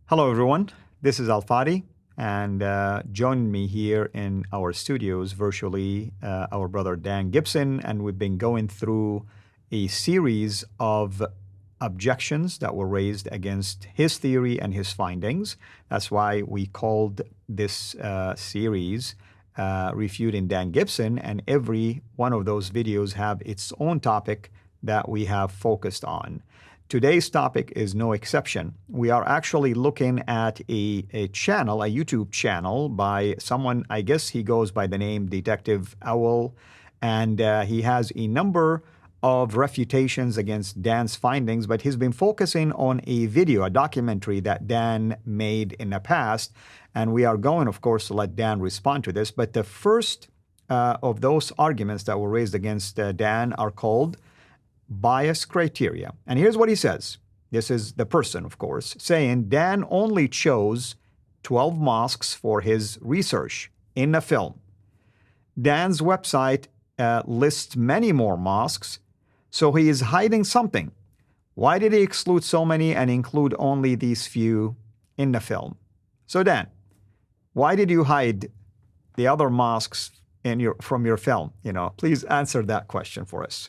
Hello, everyone. This is Fadi, and joining me here in our studios virtually, our brother Dan Gibson, and we've been going through a series of objections that were raised against his theory and his findings. That's why we called this series Refuting Dan Gibson, and every one of those videos have its own topic that we have focused on. Today's topic is no exception. We are actually looking at a channel, a YouTube channel by someone, I guess he goes by the name Detective Owl, and he has a number of refutations against Dan's findings, but he's been focusing on a video, a documentary that Dan made in the past, and we are going, of course, to let Dan respond to this. But the first of those arguments that were raised against Dan are called bias criteria. And here's what he says. This is the person, of course, saying Dan only chose 12 mosques for his research in the film. Dan's website lists many more mosques, so he is hiding something. Why did he exclude so many and include only these few in the film? So Dan, why did you hide the other mosques from your film? Please answer that question for us.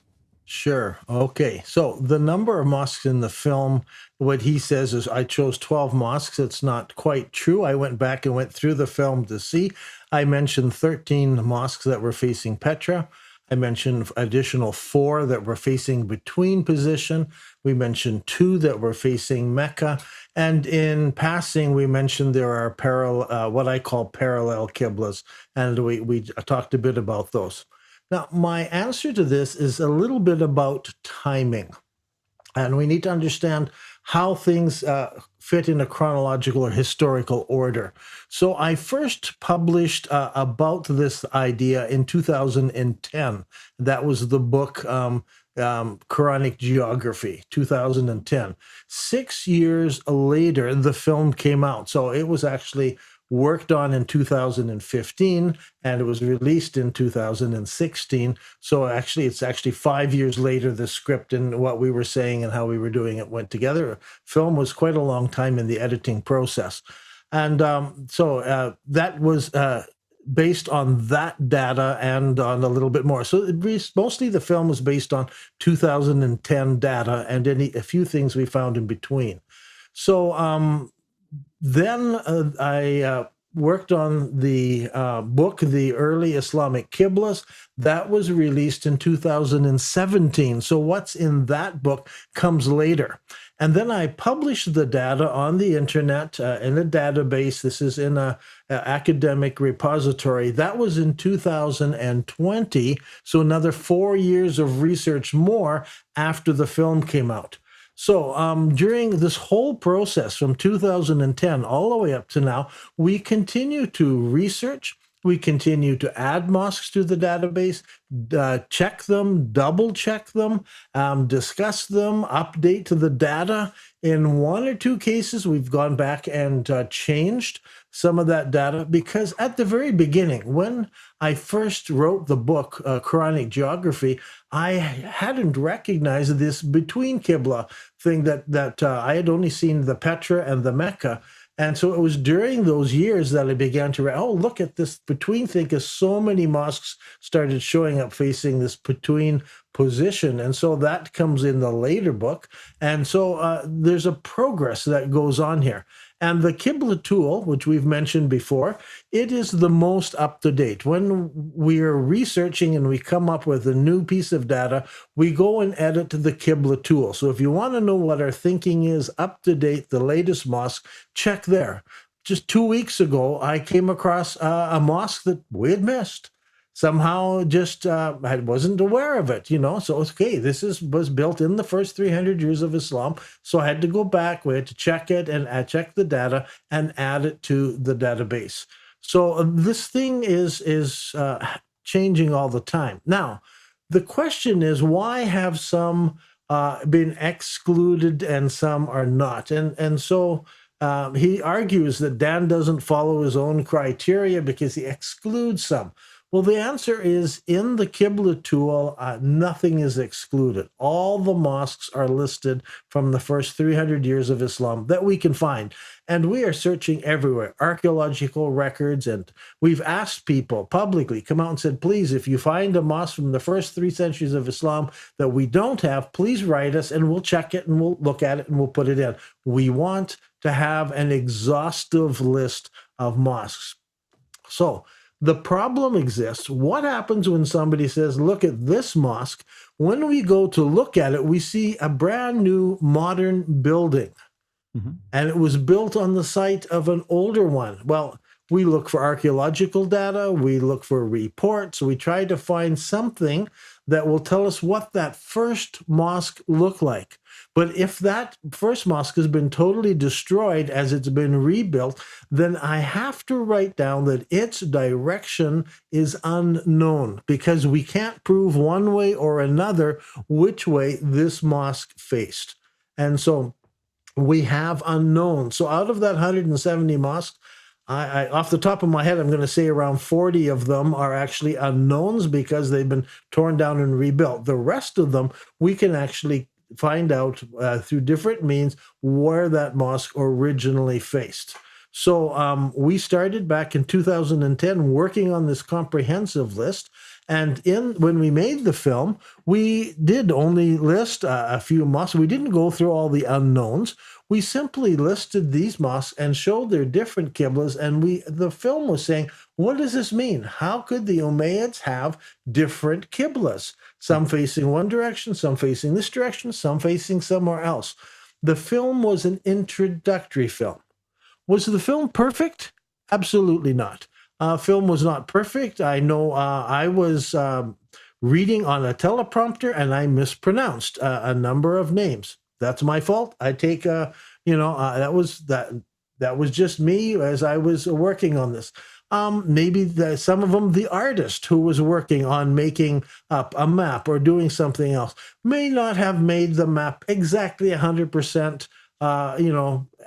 Sure. Okay. So the number of mosques in the film, what he says is I chose 12 mosques. It's not quite true. I went back and went through the film to see. I mentioned 13 mosques that were facing Petra. I mentioned additional 4 that were facing between position. We mentioned 2 that were facing Mecca. And in passing, we mentioned there are parallel, what I call parallel qiblas. And we talked a bit about those. Now, my answer to this is a little bit about timing. And we need to understand how things fit in a chronological or historical order. So I first published about this idea in 2010. That was the book Quranic Geography, 2010. 6 years later, the film came out. So it was actually worked on in 2015, and it was released in 2016. So actually, it's actually 5 years later, the script and what we were saying and how we were doing it went together. Film was quite a long time in the editing process. And so that was based on that data and on a little bit more. So mostly the film was based on 2010 data and a few things we found in between. So then I worked on the book, The Early Islamic Qiblas. That was released in 2017. So what's in that book comes later. And then I published the data on the internet in a database. This is in an academic repository. That was in 2020. So another 4 years of research more after the film came out. So during this whole process from 2010 all the way up to now, we continue to research. We continue to add mosques to the database, check them, double check them, discuss them, update to the data. In 1 or 2 cases, we've gone back and changed some of that data because at the very beginning, when I first wrote the book, Quranic Geography, I hadn't recognized this between Qibla thing that I had only seen the Petra and the Mecca. And so it was during those years that I began to, look at this between thing, because so many mosques started showing up facing this between position. And so that comes in the later book. And so there's a progress that goes on here. And the Qibla tool, which we've mentioned before, it is the most up-to-date. When we're researching and we come up with a new piece of data, we go and edit the Qibla tool. So if you want to know what our thinking is up-to-date, the latest mosque, check there. Just 2 weeks ago, I came across a mosque that we had missed. Somehow just I wasn't aware of it, So, okay, this was built in the first 300 years of Islam. So I had to go back, we had to check it and check the data and add it to the database. So this thing is changing all the time. Now, the question is, why have some been excluded and some are not? And so he argues that Dan doesn't follow his own criteria because he excludes some. Well, the answer is in the Qibla tool, nothing is excluded. All the mosques are listed from the first 300 years of Islam that we can find. And we are searching everywhere, archaeological records. And we've asked people publicly, come out and said, please, if you find a mosque from the first 3 centuries of Islam that we don't have, please write us and we'll check it and we'll look at it and we'll put it in. We want to have an exhaustive list of mosques. So the problem exists. What happens when somebody says, look at this mosque? When we go to look at it, we see a brand new modern building. And it was built on the site of an older one. Well, we look for archaeological data, we look for reports, we try to find something that will tell us what that first mosque looked like. But if that first mosque has been totally destroyed as it's been rebuilt, then I have to write down that its direction is unknown, because we can't prove one way or another which way this mosque faced. And so we have unknowns. So out of that 170 mosques, I off the top of my head, I'm going to say around 40 of them are actually unknowns because they've been torn down and rebuilt. The rest of them, we can actually find out through different means where that mosque originally faced. So we started back in 2010 working on this comprehensive list. And when we made the film, we did only list a few mosques. We didn't go through all the unknowns. We simply listed these mosques and showed their different qiblas. And the film was saying, what does this mean? How could the Umayyads have different qiblas? Some facing one direction, some facing this direction, some facing somewhere else. The film was an introductory film. Was the film perfect? Absolutely not. Film was not perfect. I know I was reading on a teleprompter and I mispronounced a number of names. That's my fault. I take, that was just me as I was working on this. Maybe some of them, the artist who was working on making up a map or doing something else, may not have made the map exactly 100%,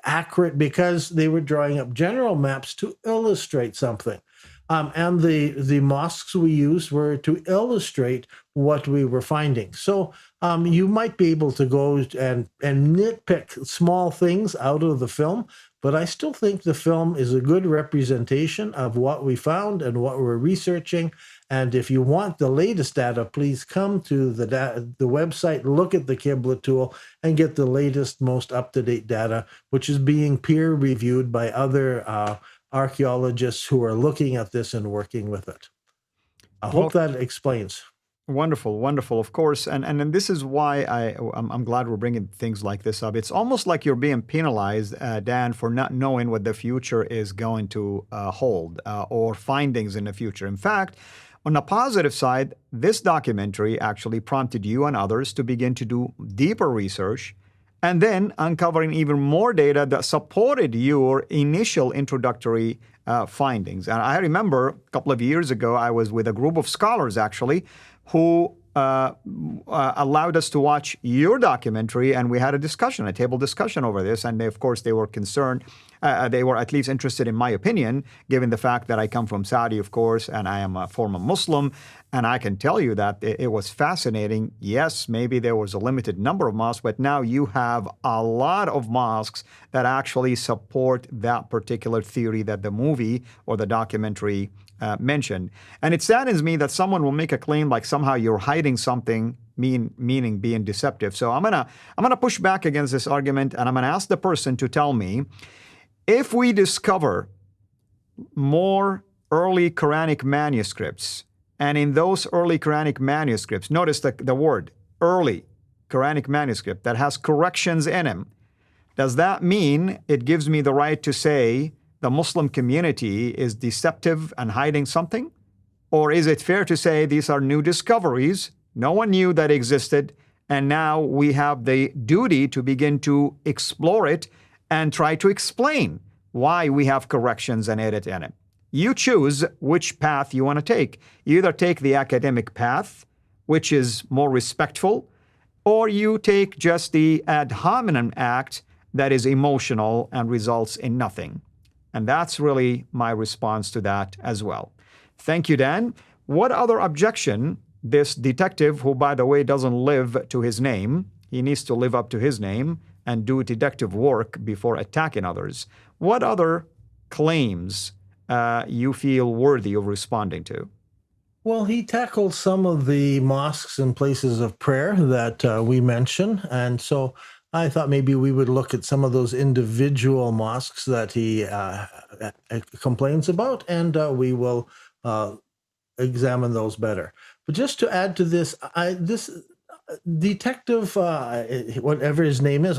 accurate, because they were drawing up general maps to illustrate something. And the mosques we used were to illustrate what we were finding. So you might be able to go and nitpick small things out of the film, but I still think the film is a good representation of what we found and what we're researching. And if you want the latest data, please come to the website, look at the Qibla tool, and get the latest, most up-to-date data, which is being peer-reviewed by other archaeologists who are looking at this and working with it. I hope that explains. Wonderful, wonderful, of course. And this is why I'm glad we're bringing things like this up. It's almost like you're being penalized, Dan, for not knowing what the future is going to hold or findings in the future. In fact, on the positive side, this documentary actually prompted you and others to begin to do deeper research and then uncovering even more data that supported your initial introductory findings. And I remember a couple of years ago, I was with a group of scholars actually who allowed us to watch your documentary, and we had a table discussion over this. And of course, they were concerned. They were at least interested in my opinion, given the fact that I come from Saudi, of course, and I am a former Muslim. And I can tell you that it was fascinating. Yes, maybe there was a limited number of mosques, but now you have a lot of mosques that actually support that particular theory that the movie or the documentary mentioned. And it saddens me that someone will make a claim like somehow you're hiding something, meaning being deceptive. So I'm gonna push back against this argument, and I'm gonna ask the person to tell me, if we discover more early Quranic manuscripts, and in those early Quranic manuscripts, notice the word early Quranic manuscript that has corrections in them, does that mean it gives me the right to say the Muslim community is deceptive and hiding something? Or is it fair to say these are new discoveries, no one knew that existed, and now we have the duty to begin to explore it and try to explain why we have corrections and edit in it? You choose which path you want to take. You either take the academic path, which is more respectful, or you take just the ad hominem act that is emotional and results in nothing. And that's really my response to that as well. Thank you, Dan. What other objection this detective, who, by the way, doesn't live to his name, he needs to live up to his name and do detective work before attacking others. What other claims you feel worthy of responding to? Well, he tackled some of the mosques and places of prayer that we mentioned. And so I thought maybe we would look at some of those individual mosques that he complains about, and we will examine those better. But just to add to this, this detective, whatever his name is,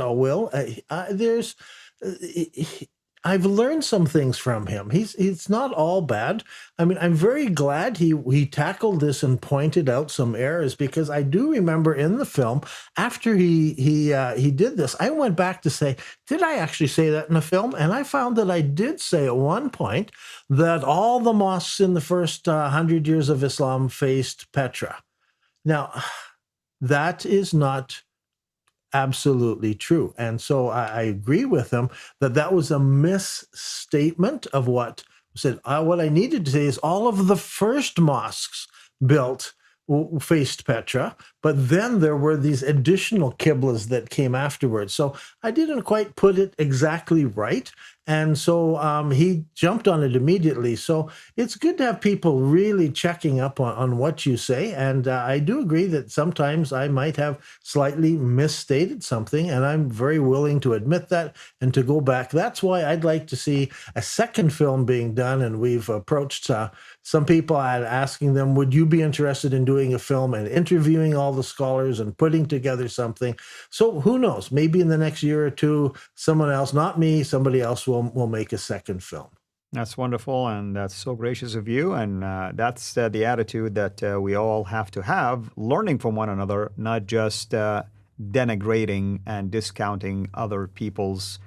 I've learned some things from him. He's not all bad. I mean, I'm very glad he tackled this and pointed out some errors, because I do remember in the film, after he did this, I went back to say, did I actually say that in the film? And I found that I did say at one point that all the mosques in the first 100 years of Islam faced Petra. Now, that is not absolutely true. And so I agree with him that was a misstatement of what said. What I needed to say is all of the first mosques built faced Petra, but then there were these additional qiblas that came afterwards. So I didn't quite put it exactly right. And so he jumped on it immediately. So it's good to have people really checking up on what you say. And I do agree that sometimes I might have slightly misstated something, and I'm very willing to admit that and to go back. That's why I'd like to see a second film being done. And we've approached some people and asking them, would you be interested in doing a film and interviewing all the scholars and putting together something? So who knows, maybe in the next year or two, someone else, not me, somebody else will make a second film. That's wonderful, and that's so gracious of you. And that's the attitude that we all have to have, learning from one another, not just denigrating and discounting other people's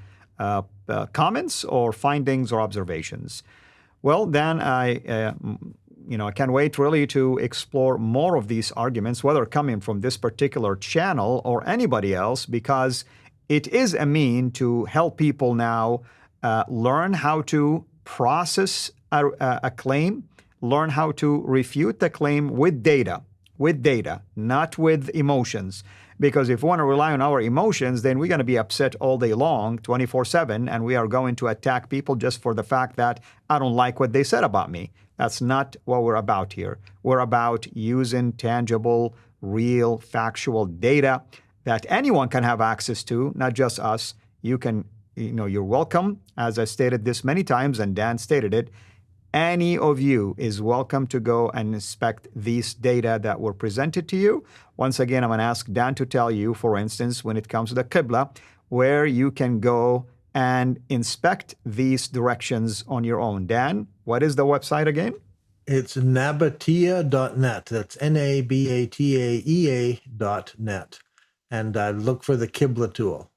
comments or findings or observations. Well, Dan, I can't wait really to explore more of these arguments, whether coming from this particular channel or anybody else, because it is a mean to help people now learn how to process a claim, learn how to refute the claim with data, not with emotions. Because if we want to rely on our emotions, then we're going to be upset all day long, 24/7, and we are going to attack people just for the fact that I don't like what they said about me. That's not what we're about here. We're about using tangible, real, factual data that anyone can have access to, not just us. You're welcome, as I stated this many times, and Dan stated it. Any of you is welcome to go and inspect these data that were presented to you. Once again, I'm going to ask Dan to tell you, for instance, when it comes to the Qibla, where you can go and inspect these directions on your own. Dan, what is the website again? It's nabatea.net. That's NABATAEA.net. And look for the Qibla tool.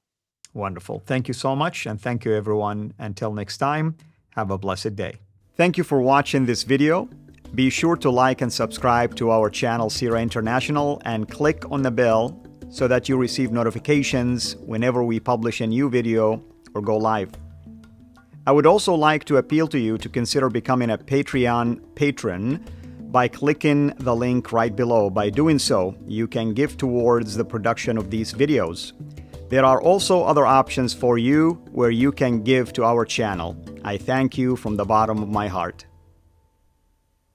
Wonderful. Thank you so much, and thank you, everyone. Until next time, have a blessed day. Thank you for watching this video. Be sure to like and subscribe to our channel, CIRA International, and click on the bell so that you receive notifications whenever we publish a new video or go live. I would also like to appeal to you to consider becoming a Patreon patron by clicking the link right below. By doing so, you can give towards the production of these videos. There are also other options for you where you can give to our channel. I thank you from the bottom of my heart.